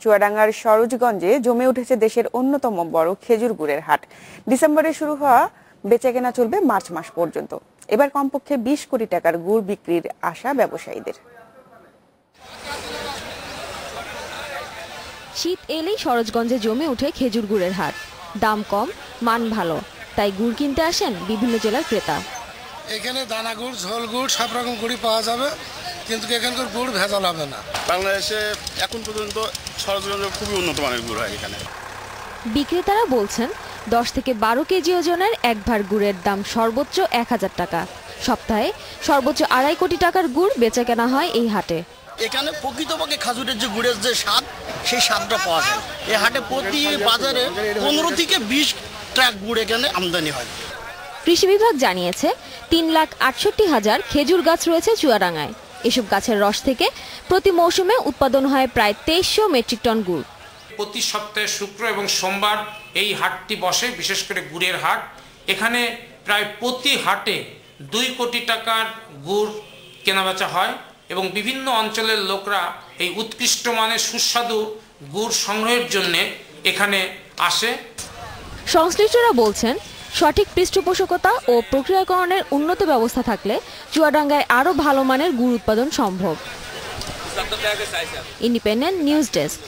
চুয়াডাঙ্গার সরোজগঞ্জে জমে উঠেছে দেশের অন্যতম বড় খেজুর গুড়ের হাট। ডিসেম্বরে শুরু হওয়া বেচাকেনা চলবে মার্চ মাস পর্যন্ত। এবার কমপক্ষে 20 কোটি টাকার গুড় বিক্রির আশা ব্যবসায়ীদের। শীত এলেই সরোজগঞ্জে জমে ওঠে খেজুর গুড়ের হাট। দাম কম, মান ভালো, তাই গুড় কিনতে আসেন বিভিন্ন জেলার ক্রেতা। এখানে দানা গুড়, ঝোল গুড় সব রকম গুড়ই পাওয়া যাবে, কিন্তু এখানকার গুড় ভেজাল হবে না। বাংলাদেশে এখন পর্যন্ত সরোজগঞ্জে খুবই উন্নত মানের গুড় হয় এখানে। বিক্রেতারা বলছেন 10 থেকে 12 কেজি ওজনের এক ভার গুড়ের দাম সর্বোচ্চ 1000 টাকা। সপ্তাহে সর্বোচ্চ 2.5 কোটি টাকার গুড় বেচাকেনা হয় এই হাটে। এখানে প্রকৃতপক্ষে খাজুরের যে গুড়ের যে স্বাদ, সেই স্বাদটা পাওয়া যায়। এই হাটে প্রতি বাজারে 15 থেকে 20 ট্রাক গুড় এখানে আমদানি হয়। কৃষি বিভাগ জানিয়েছে 3,68,000 খেজুর গাছ রয়েছে চুয়াডাঙ্গায়। এসব গাছের রস থেকে প্রতি মৌসুমে উৎপাদন হয় প্রায় 2300 মেট্রিক টন গুড়। প্রতি সপ্তাহে শুক্র এবং সোমবার এই হাটটি বসে, বিশেষ করে গুড়ের হাট। এখানে প্রায় প্রতি হাটে 2 কোটি টাকার গুড় কেনাবেচা হয় এবং বিভিন্ন অঞ্চলের লোকরা এই উৎকৃষ্ট মানের সুস্বাদু গুড় সংগ্রহের জন্য এখানে আসে। সংশ্লিষ্টরা বলছেন সঠিক পৃষ্ঠপোষকতা ও প্রক্রিয়াকরণের উন্নত ব্যবস্থা থাকলে চুয়াডাঙ্গায় আরও ভালো মানের গুড় উৎপাদন সম্ভব। Independent news desk.